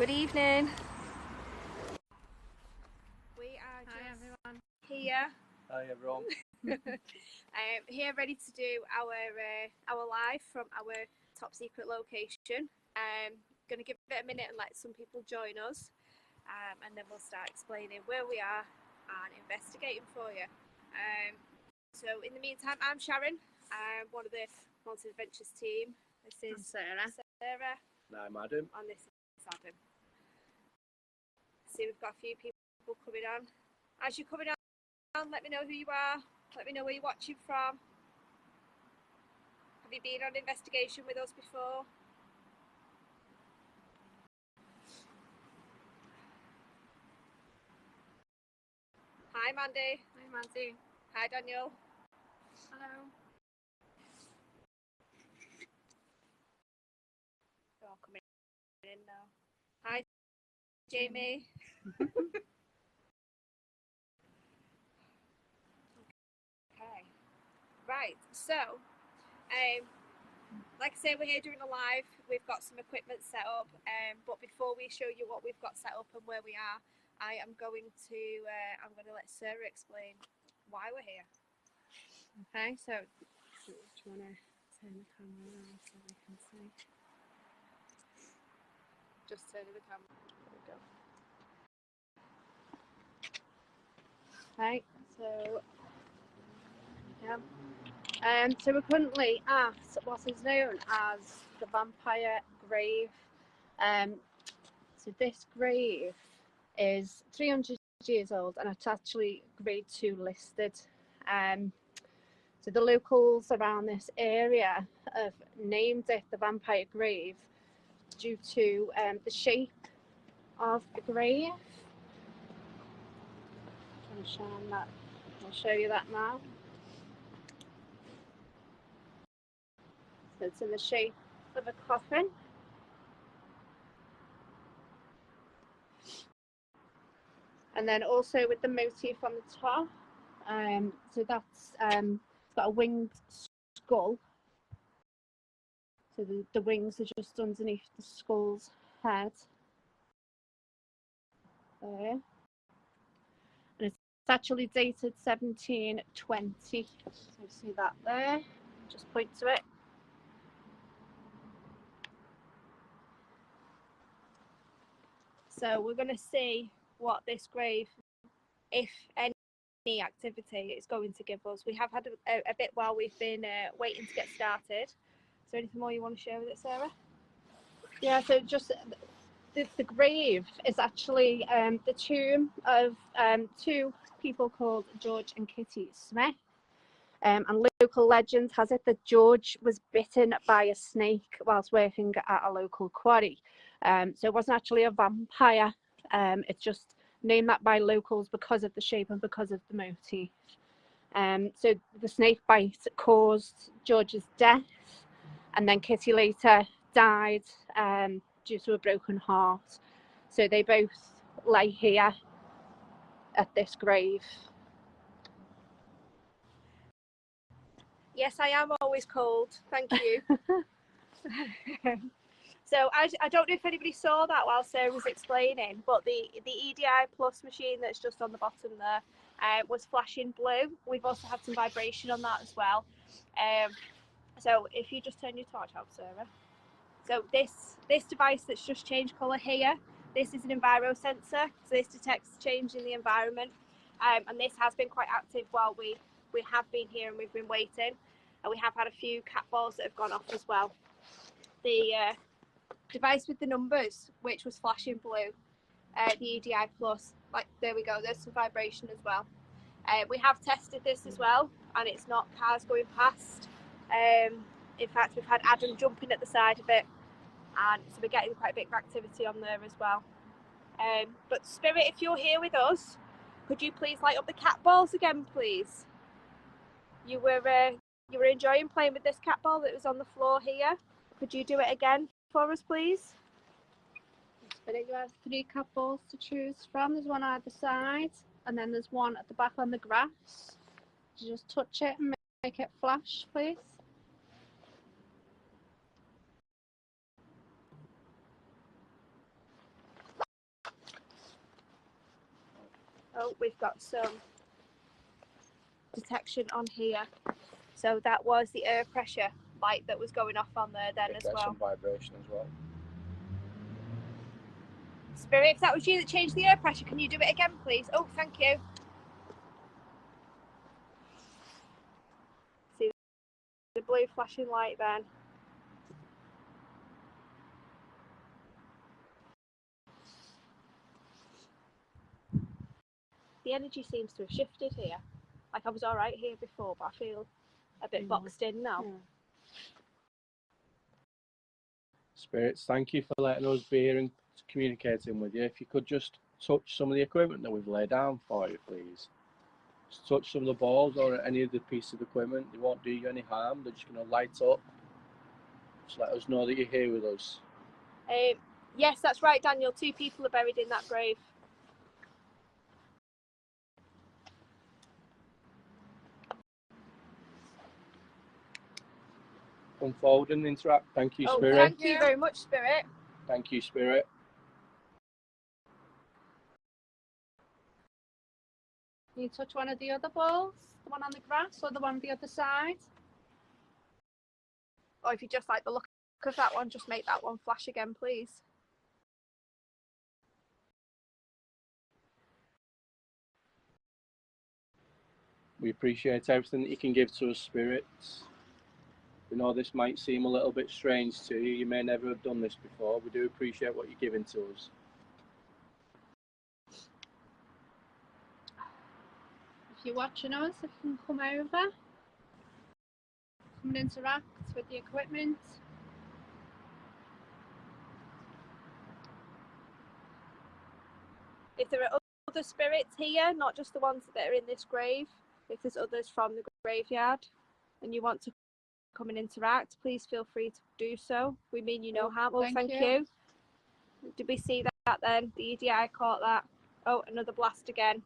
Good evening. We are everyone. Here. Hi everyone. Here ready to do our live from our top secret location. Going to give it a minute and let some people join us, and then we'll start explaining where we are and investigating for you. So in the meantime, I'm Sharon. I'm one of the Mountain Adventures team. This is Sarah. And I'm Adam. And this is Adam. See, we've got a few people coming on. As you're coming on, let me know who you are. Let me know where you're watching from. Have you been on investigation with us before? Hi Mandy. Hi Mandy. Hi Daniel. Hello. They're all coming in now. Hi Jamie. Okay. Right, so like I say, we're here doing a live. We've got some equipment set up, but before we show you what we've got set up and where we are, I'm going to let Sarah explain why we're here. Okay, so do you want to turn the camera around so we can see? Just turn the camera. There we go. Okay, so so we're currently at what is known as the Vampire Grave. So this grave is 300 years old and it's actually grade 2 listed. So the locals around this area have named it the Vampire Grave due to the shape of the grave. I'm showing that. I'll show you that now. So it's in the shape of a coffin. And then also with the motif on the top. So that's it's got a winged skull. So the wings are just underneath the skull's head. There. And it's actually dated 1720. So see that there. Just point to it. So we're going to see what this grave, if any activity, is going to give us. We have had a bit while we've been waiting to get started. Is there anything more you want to share with it, Sarah? Yeah, so just the grave is actually the tomb of two people called George and Kitty Smith. And local legend has it that George was bitten by a snake whilst working at a local quarry. So it wasn't actually a vampire. It's just named that by locals because of the shape and because of the motif. So the snake bite caused George's death, and then Kitty later died due to a broken heart. So they both lay here at this grave. Yes, I am always cold. Thank you. So I don't know if anybody saw that while Sarah was explaining, but the EDI Plus machine that's just on the bottom there was flashing blue. We've also had some vibration on that as well. So if you just turn your torch out, Sarah. So this device that's just changed colour here, this is an enviro sensor. So this detects change in the environment, and this has been quite active while we have been here and we've been waiting, and we have had a few cat balls that have gone off as well. The device with the numbers, which was flashing blue, the EDI Plus, like there we go, there's some vibration as well. We have tested this as well, and it's not cars going past. In fact, we've had Adam jumping at the side of it, and so we're getting quite a bit of activity on there as well. But Spirit, if you're here with us, could you please light up the cat balls again, please? You were enjoying playing with this cat ball that was on the floor here. Could you do it again for us, please? Spirit, you have 3 cat balls to choose from. There's one either side, and then there's one at the back on the grass. You just touch it and make it flash, please. Oh, we've got some detection on here. So that was the air pressure light that was going off on there then as well. Some vibration as well. Spirit, if that was you that changed the air pressure, can you do it again, please? Oh, thank you. See the blue flashing light then. The energy seems to have shifted here. Like I was all right here before, but I feel a bit boxed in now. Spirits, thank you for letting us be here and communicating with you. If you could just touch some of the equipment that we've laid down for you, please. Just touch some of the balls or any of the pieces of equipment. They won't do you any harm. They're just going to light up. Just let us know that you're here with us. Yes, that's right, Daniel. 2 people are buried in that grave. Unfold and interact. Thank you, Spirit. Thank you very much, Spirit. Thank you, Spirit. Can you touch one of the other balls? The one on the grass or the one on the other side? Or if you just like the look of that one, just make that one flash again, please. We appreciate everything that you can give to us, spirits. We know this might seem a little bit strange to you. You may never have done this before. We do appreciate what you're giving to us. If you're watching us, if you can come over, come and interact with the equipment. If there are other spirits here, not just the ones that are in this grave, if there's others from the graveyard and you want to come and interact, please feel free to do so. We mean you no harm. Oh, thank you. Did we see that then? The EDI caught that. Oh, another blast again.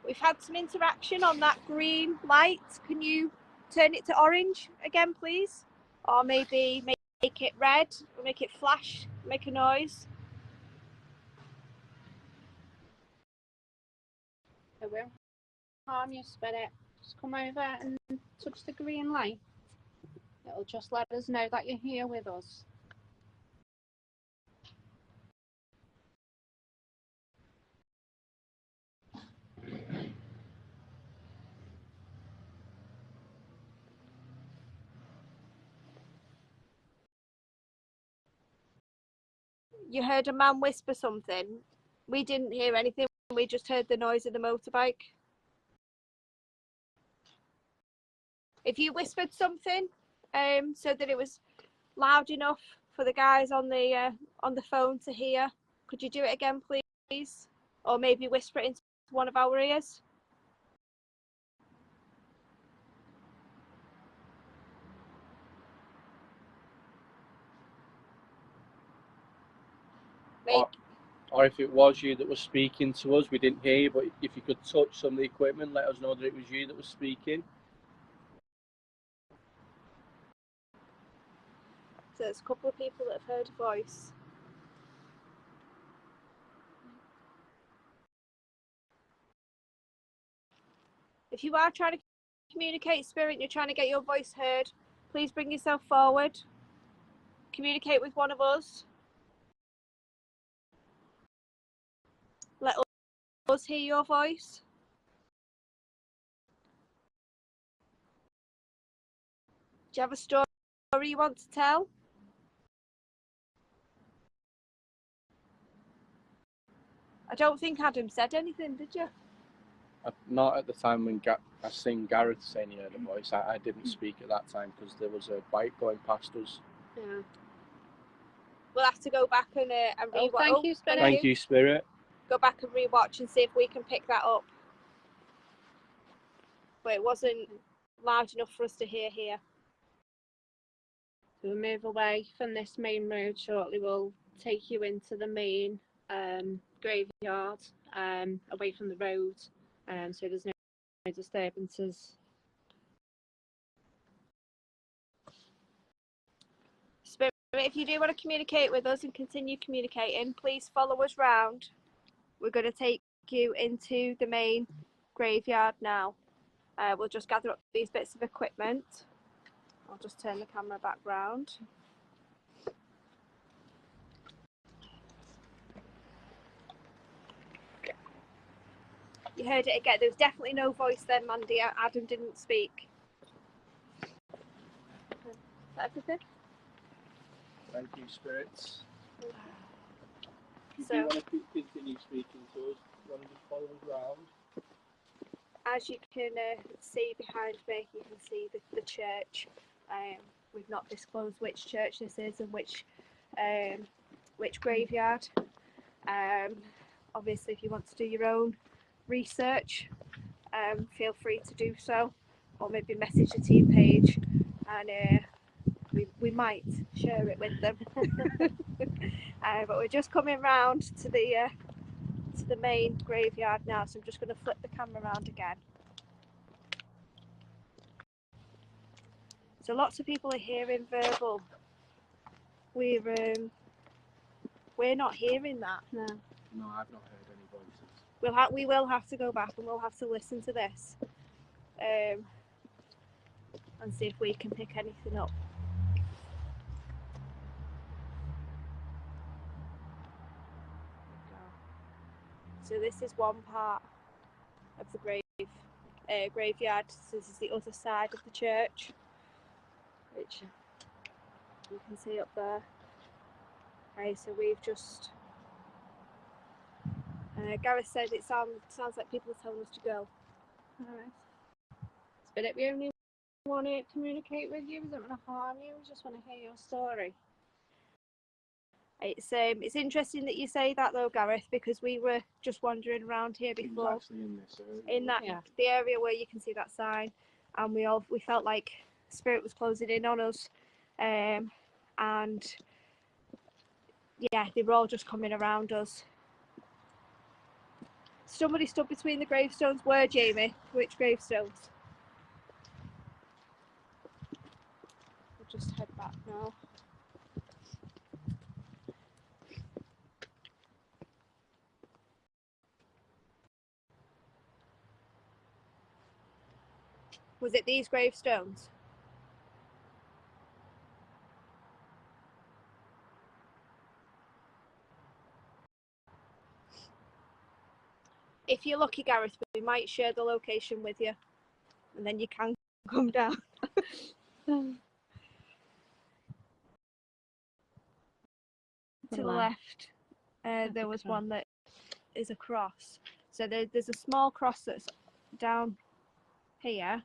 We've had some interaction on that green light. Can you turn it to orange again, please? Or maybe make it red, or make it flash, make a noise. It won't harm you, Spirit. Just come over and touch the green light. It'll just let us know that you're here with us. You heard a man whisper something. We didn't hear anything. We just heard the noise of the motorbike. If you whispered something, so that it was loud enough for the guys on the phone to hear, could you do it again, please? Or maybe whisper it into one of our ears. Or if it was you that was speaking to us, we didn't hear you, but if you could touch some of the equipment, let us know that it was you that was speaking. So there's a couple of people that have heard a voice. If you are trying to communicate, Spirit, and you're trying to get your voice heard, please bring yourself forward. Communicate with one of us. Let us hear your voice. Do you have a story you want to tell? I don't think Adam said anything, did you? Not at the time when I seen Gareth saying he heard a voice. I didn't speak at that time because there was a bike going past us. Yeah. We'll have to go back and rewatch. Thank you, Spirit. Thank you, Spirit. Go back and rewatch and see if we can pick that up. But it wasn't loud enough for us to hear here. So we'll move away from this main road shortly. We'll take you into the main graveyard, away from the road, so there's no disturbances. if you do want to communicate with us and continue communicating, please follow us round. We're going to take you into the main graveyard now. We'll just gather up these bits of equipment. I'll just turn the camera back round. You heard it again. There was definitely no voice then, Mandy. Adam didn't speak. Is that everything? Thank you, spirits. If So, you want to continue speaking to us, you want to just follow us round. as you can see behind me, you can see the church. We've not disclosed which church this is and which graveyard. Obviously, if you want to do your own research, feel free to do so, or maybe message the team page, and we might share it with them. But we're just coming round to the main graveyard now, so I'm just going to flip the camera around again. So lots of people are hearing verbal. We're not hearing that. No. No, I've not heard any voices. We will have to go back and we'll have to listen to this, and see if we can pick anything up. So this is one part of the graveyard. So this is the other side of the church, which you can see up there. Okay, so we've just. Gareth said it sounds like people are telling us to go. Alright. Spirit, we only want to communicate with you. We don't want to harm you. We just want to hear your story. It's interesting that you say that though, Gareth, because we were just wandering around here before. Actually in this area. In that the area where you can see that sign, and we felt like spirit was closing in on us, and yeah, they were all just coming around us. Somebody stood between the gravestones. Where, Jamie? Which gravestones? We'll just head back now. Was it these gravestones? If you're lucky, Gareth, we might share the location with you, and then you can come down. To the left, there was one that is a cross. So there's a small cross that's down here,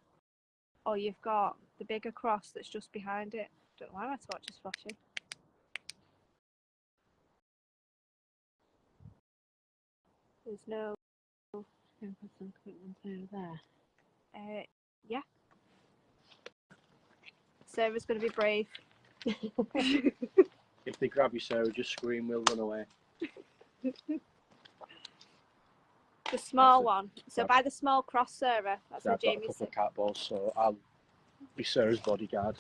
or you've got the bigger cross that's just behind it. Don't know why my torch is flashing. There's no. Put some equipment over there. Yeah. Sarah's going to be brave. If they grab you, Sarah, just scream, we'll run away. The small one. So by the small cross, Sarah. That's where I've got a Jamie's couple of cat balls, so I'll be Sarah's bodyguard.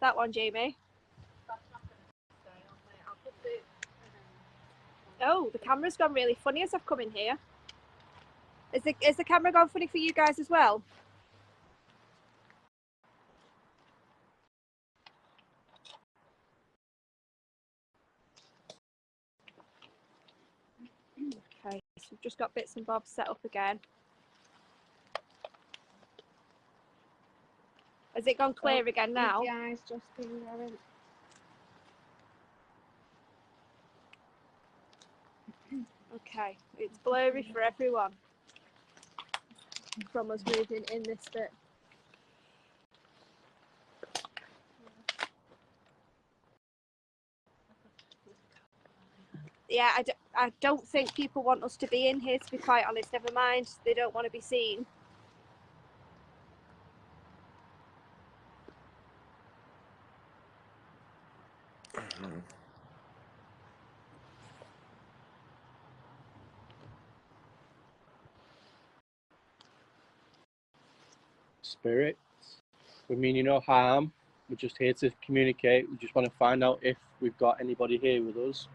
That one, Jamie. Oh, the camera's gone really funny as I've come in here. Is the camera gone funny for you guys as well? Okay, so we've just got bits and bobs set up again. Has it gone clear again now? The eyes just been going. Okay, it's blurry for everyone from us moving in this bit. Yeah, I don't think people want us to be in here, to be quite honest. Never mind, they don't want to be seen. Spirit, we mean you no harm. We're just here to communicate. We just want to find out if we've got anybody here with us.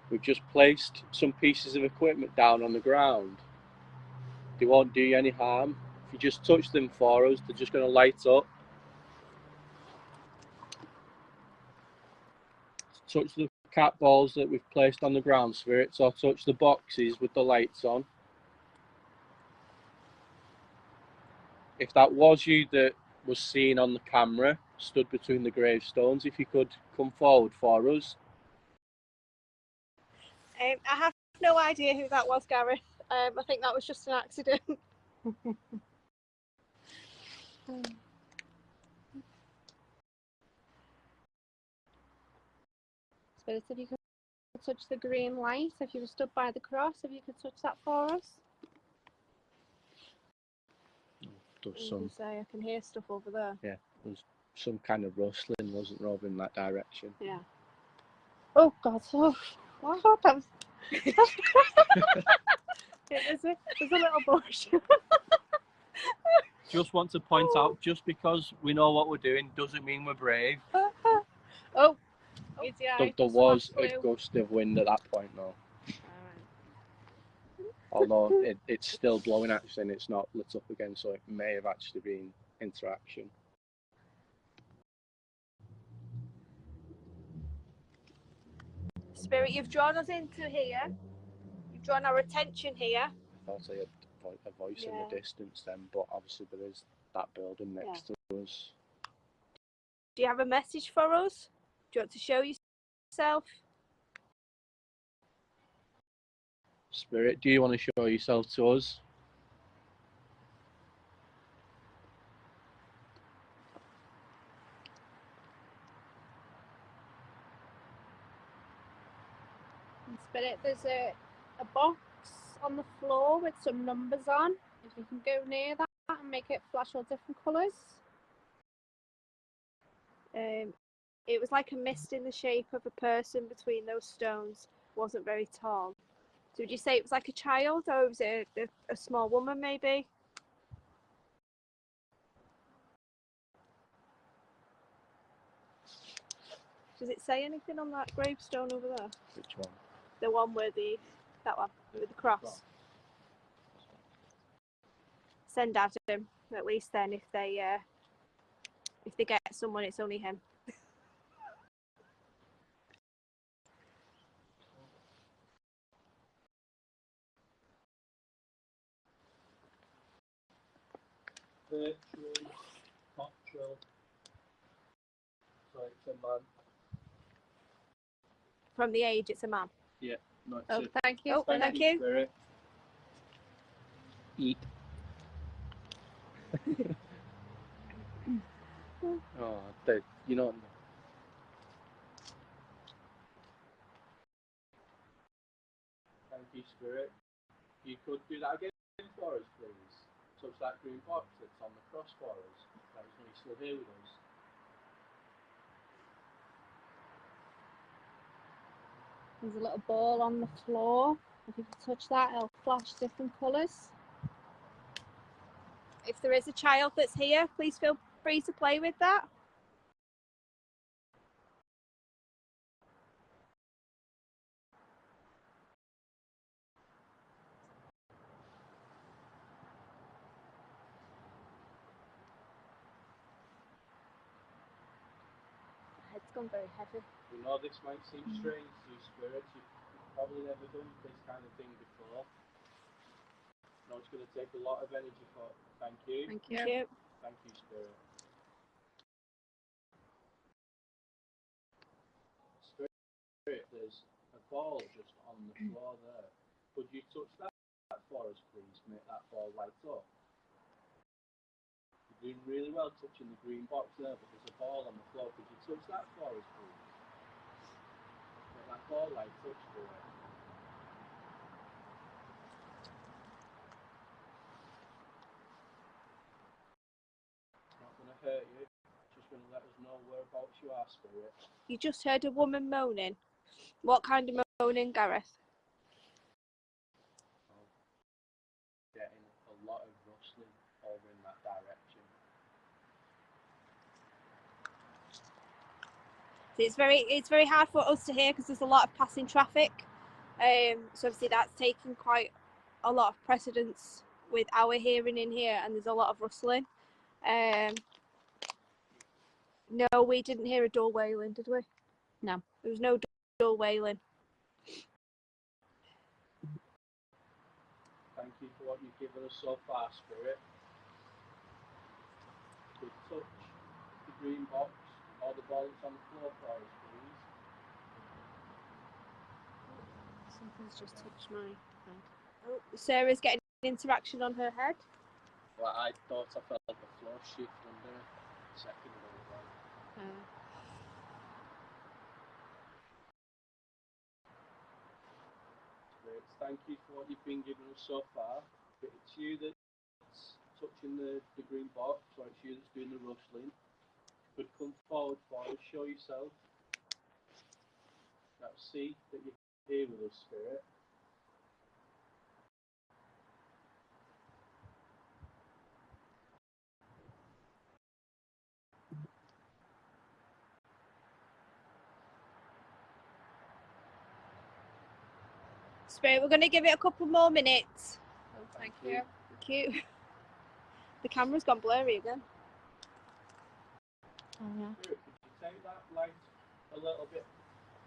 We've just placed some pieces of equipment down on the ground. They won't do you any harm. If you just touch them for us, they're just going to light up. Touch the cat balls that we've placed on the ground, spirits, or touch the boxes with the lights on. If that was you that was seen on the camera, stood between the gravestones, if you could come forward for us. I have no idea who that was, Gareth. I think that was just an accident. Spirit, if you could touch the green light, if you were stood by the cross, if you could touch that for us. I can hear stuff over there. Yeah, there's some kind of rustling, wasn't there, over in that direction? Yeah. Oh God! Oh, wow, that was. There's a little bush. Just want to point out, just because we know what we're doing doesn't mean we're brave. Oh, There was a gust of wind at that point, though. Although it's still blowing actually, and it's not lit up again, so it may have actually been interaction. Spirit, you've drawn us into here. You've drawn our attention here. I thought I had a voice in the distance then, but obviously there is that building next to us. Do you have a message for us? Do you want to show yourself? Spirit, do you want to show yourself to us? Spirit, there's a box on the floor with some numbers on. If you can go near that and make it flash all different colours. It was like a mist in the shape of a person between those stones. Wasn't very tall. So would you say it was like a child, or was it a small woman maybe? Does it say anything on that gravestone over there? Which one? The one where that one with the cross. Send Adam, at least then if they get someone, it's only him. Virtual, natural. So it's a man. From the age, it's a man. Yeah, that's Oh, it. thank you. Oh, thank you. Spirit. Eat. Oh, you know. Thank you, Spirit. You could do that again for us, please. Touch that green box that's on the cross for us. That was when you're still here with us. There's a little ball on the floor. If you can touch that, it'll flash different colours. If there is a child that's here, please feel free to play with that. It's gone very heavy. We know this might seem strange to you, Spirit. You've probably never done this kind of thing before. No, it's going to take a lot of energy for it. Thank you. Thank you. Thank you. Thank you, Spirit. Spirit, there's a ball just on the floor there. Could you touch that for us, please? Make that ball light up. You're doing really well touching the green box there, but there's a ball on the floor. Could you touch that for us, please? Make that ball light up, Spirit. Not going to hurt you. Just going to let us know whereabouts you are, Spirit. You just heard a woman moaning. What kind of moaning, Gareth? Getting a lot of rustling over in that direction. So it's very hard for us to hear because there's a lot of passing traffic. So obviously that's taken quite a lot of precedence with our hearing in here, and there's a lot of rustling. No, we didn't hear a door wailing, did we? No. There was no door wailing. Thank you for what you've given us so far, Spirit. Could touch the green box or the ball that's on the floor for us, please. Something's just touched my head. Oh, Sarah's getting interaction on her head. Well, I thought I felt the floor shift under a second ago. Spirit, thank you for what you've been giving us so far. If it's you that's touching the green box, or it's you that's doing the rustling, could come forward for us, show yourself. Now see that you're here with us, Spirit. Spirit, we're going to give it a couple more minutes. Oh, thank you. Thank you. The camera's gone blurry again. Oh, yeah. Spirit, could you take that light a little bit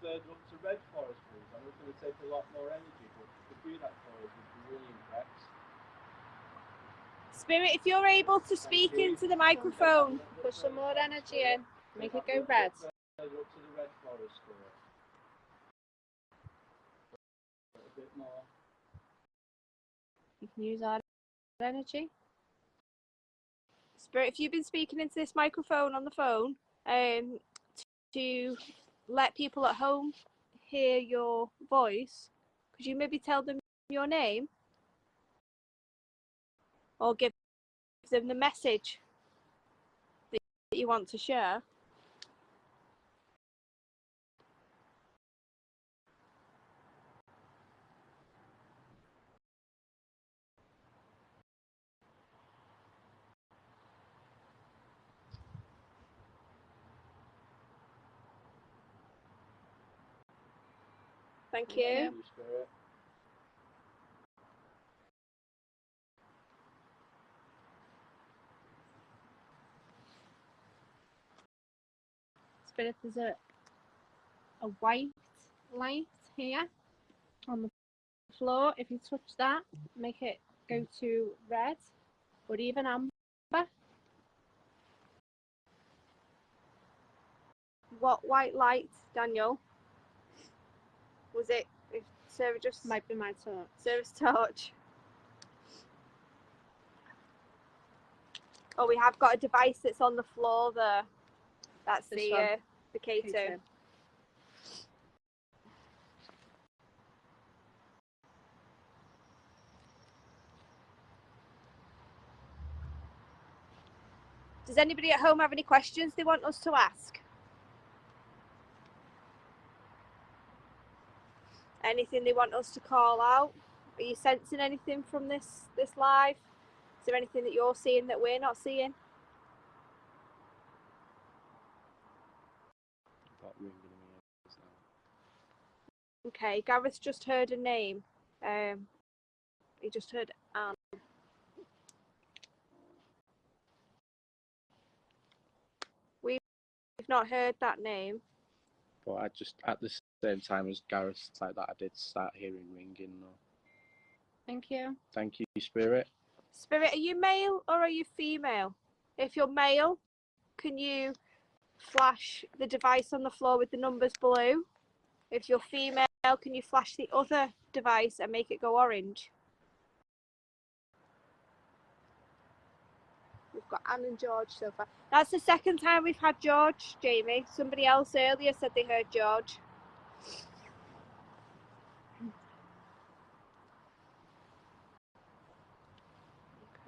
further up to red for us, please? I know it's going to take a lot more energy, but if you could do that for us, we'd be really impressed. Spirit, if you're able to speak into the microphone. Put some more energy in. Make it go red. Further up to the red for us, Spirit. A little bit more. You can use our energy. Spirit, if you've been speaking into this microphone on the phone, to let people at home hear your voice, could you maybe tell them your name? Or give them the message that you want to share? Thank you. Thank you, Spirit. Spirit, there's a white light here on the floor. If you touch that, make it go to red, or even amber. What white light, Daniel? Was it Sarah just Might be my torch. Sarah's torch? Oh, we have got a device that's on the floor there. That's This the one. the K2. K2. Does anybody at home have any questions they want us to ask? Anything they want us to call out? Are you sensing anything from this live? Is there anything that you're seeing that we're not seeing? Got ringing in my ears now. Okay, Gareth just heard a name. He just heard Anne. We've not heard that name. But I just, at the same time as Gareth like that, I did start hearing ringing though. Thank you. Thank you, Spirit. Spirit, are you male or are you female? If you're male, can you flash the device on the floor with the numbers blue? If you're female, can you flash the other device and make it go orange? We've got Anne and George so far. That's the second time we've had George, Jamie. Somebody else earlier said they heard George.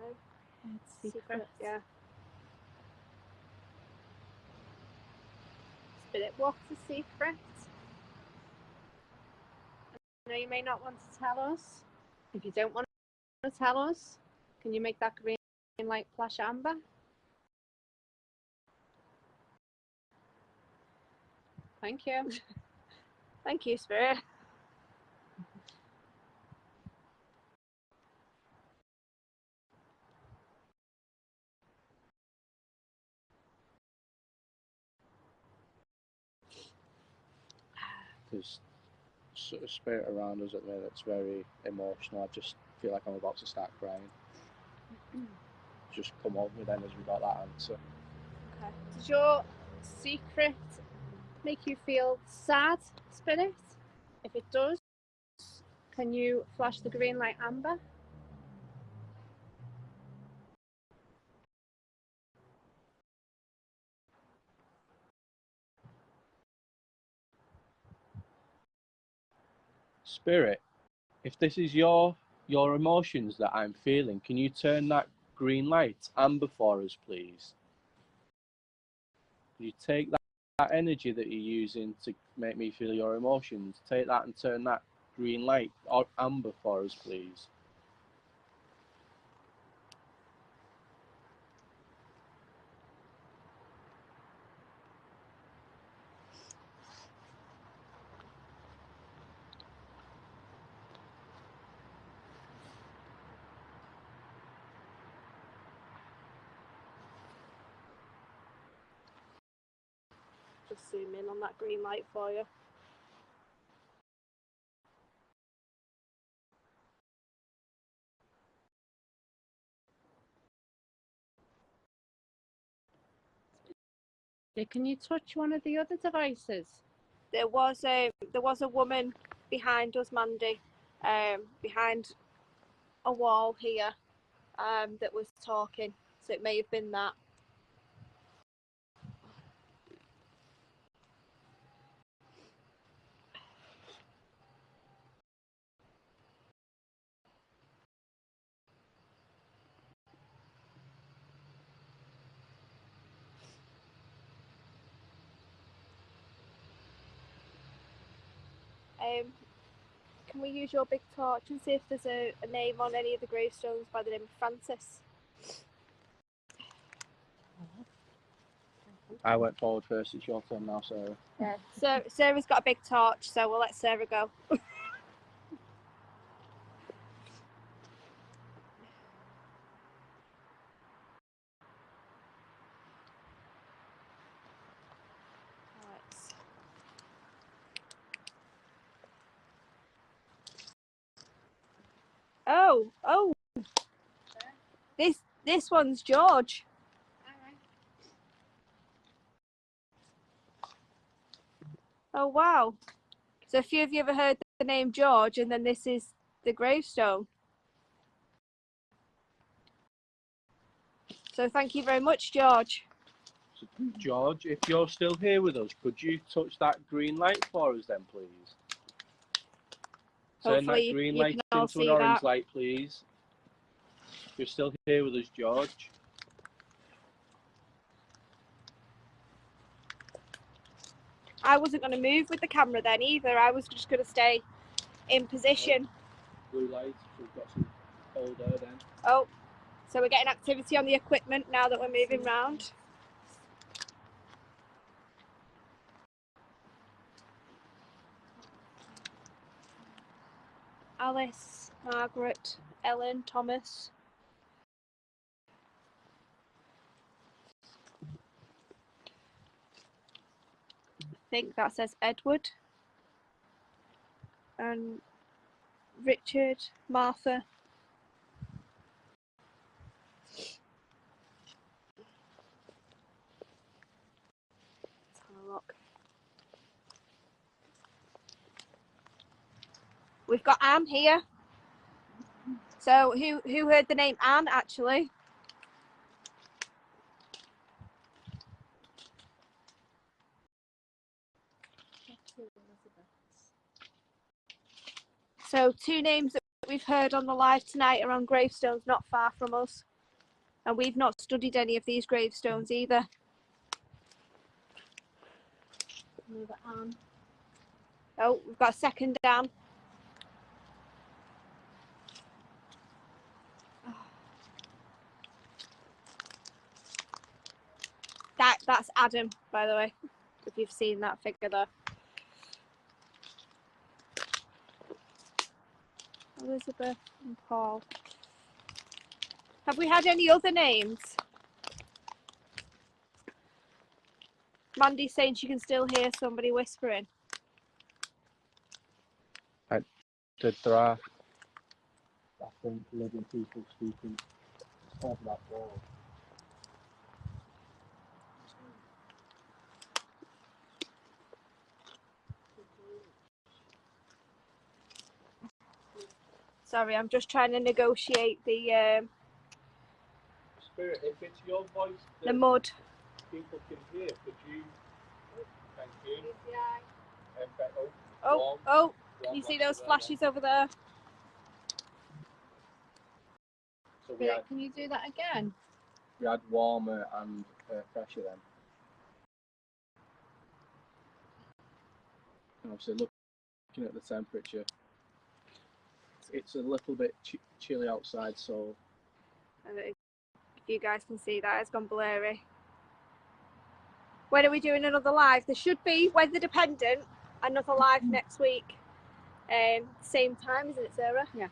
Okay. It's secret. Yeah. Spirit, what's the secret? I know you may not want to tell us. If you don't want to tell us, can you make that green light flash amber? Thank you. Thank you, Spirit. There's sort of spirit around us at the minute that's very emotional. I just feel like I'm about to start crying. Just come on with then as we got that answer. Okay. Does your secret make you feel sad, Spirit? If it does, can you flash the green light amber? Spirit, if this is your emotions that I'm feeling, can you turn that green light amber for us, please? You take that energy that you're using to make me feel your emotions, take that and turn that green light or amber for us, please. Just zoom in on that green light for you. Can you touch one of the other devices? There was a woman behind us, Mandy, behind a wall here, that was talking. So it may have been that. Can we use your big torch and see if there's a name on any of the gravestones by the name of Francis? I went forward first, it's your turn now, Sarah. Yeah. Sarah's got a big torch, so we'll let Sarah go. Oh, this one's George. Oh wow. So a few of you ever heard the name George, and then this is the gravestone. So thank you very much, George. So, George, if you're still here with us, could you touch that green light for us then, please? Turn Hopefully that green you light can all into an see orange that. light, please. If you're still here with us, George. I wasn't going to move with the camera then either. I was just going to stay in position. Blue light, we've got some cold air then. Oh, so we're getting activity on the equipment now that we're moving round. Alice, Margaret, Ellen, Thomas. I think that says Edward. And Richard, Martha. Let's have a look. We've got Anne here. So who heard the name Anne actually? So two names that we've heard on the live tonight are on gravestones not far from us. And we've not studied any of these gravestones either. Another Anne. Oh, we've got a second Anne. That's Adam, by the way. if you've seen that figure there. Elizabeth and Paul. Have we had any other names? Mandy's saying she can still hear somebody whispering. There are, I think, living people speaking over that wall. Sorry, I'm just trying to negotiate the Spirit, if it's your voice the mud. people can hear, could you? Thank you. Oh, can you see those flashes over there? So we had, Can you do that again? we had warmer and fresher then. And obviously, looking at the temperature, it's a little bit chilly outside, so. If you guys can see that, it's gone blurry. When are we doing another live? There should be, weather dependent, another live next week. Same time, isn't it, Sarah? Yeah.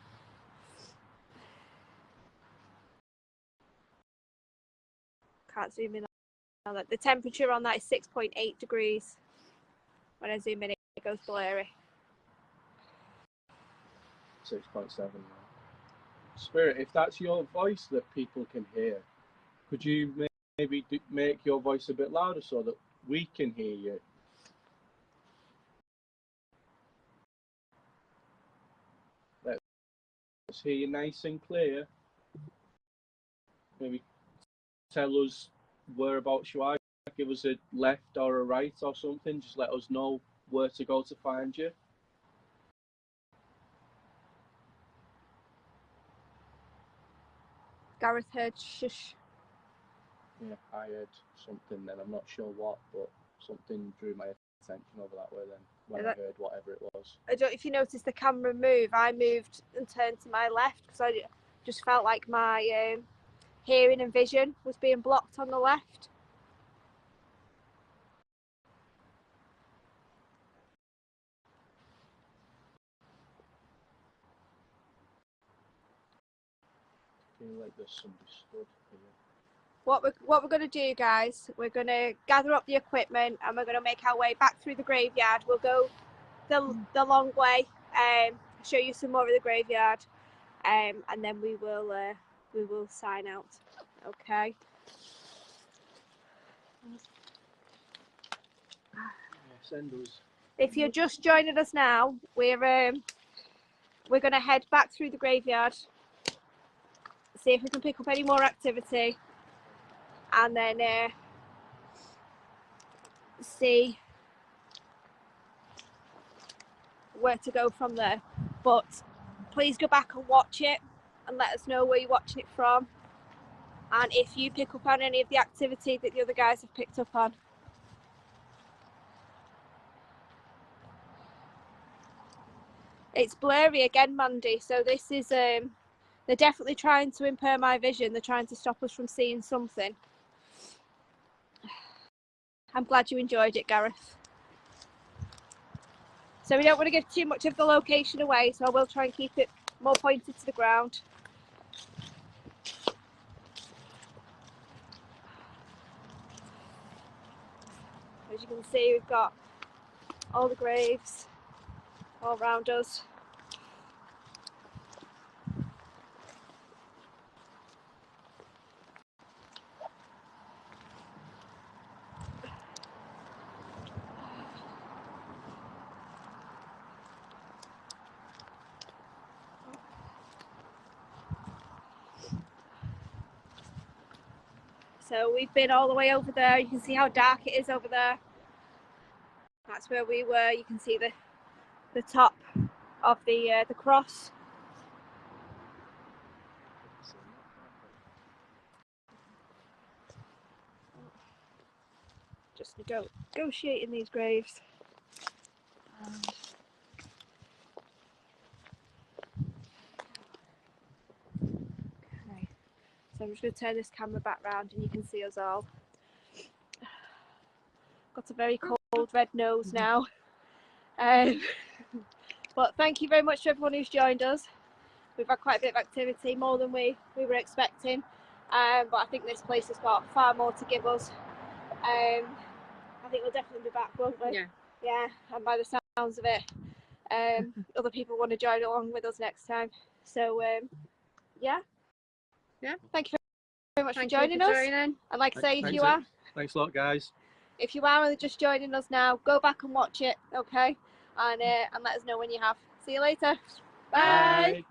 Can't zoom in on that. The temperature on that is 6.8 degrees. When I zoom in, it goes blurry. 6.7 now. Spirit, if that's your voice that people can hear, could you maybe make your voice a bit louder so that we can hear you? Let's hear you nice and clear. Maybe tell us whereabouts you are. Give us a left or a right or something. Just let us know where to go to find you. Gareth heard shush. Yeah, I heard something then. I'm not sure what, but something drew my attention over that way then when I heard whatever it was. I don't know if you noticed the camera move. I moved and turned to my left because I just felt like my hearing and vision was being blocked on the left. I feel like there's somebody stood here. What we're going to do, guys, we're going to gather up the equipment and we're going to make our way back through the graveyard. We'll go the long way, show you some more of the graveyard, and then we will sign out. Okay. Yeah, send us. If you're just joining us now, we're going to head back through the graveyard, see if we can pick up any more activity, and then see where to go from there. But please go back and watch it and let us know where you're watching it from, and if you pick up on any of the activity that the other guys have picked up on. It's blurry again, Mandy, so this is they're definitely trying to impair my vision. They're trying to stop us from seeing something. I'm glad you enjoyed it, Gareth. So we don't want to give too much of the location away, so I will try and keep it more pointed to the ground. As you can see, we've got all the graves all around us. So we've been all the way over there. You can see how dark it is over there. That's where we were. You can see the top of the cross. Just negotiating these graves. Okay. So I'm just going to turn this camera back round and you can see us all. Got a very cold old red nose now. But thank you very much to everyone who's joined us. We've had quite a bit of activity, more than we were expecting. But I think this place has got far more to give us. I think we'll definitely be back, won't we? Yeah. Yeah, and by the sounds of it, other people want to join along with us next time. So, yeah. Thank you very much for joining us. And like I say, if you are, Thanks a lot, guys. if you are only just joining us now, go back and watch it, okay? And let us know when you have. See you later. Bye. Bye.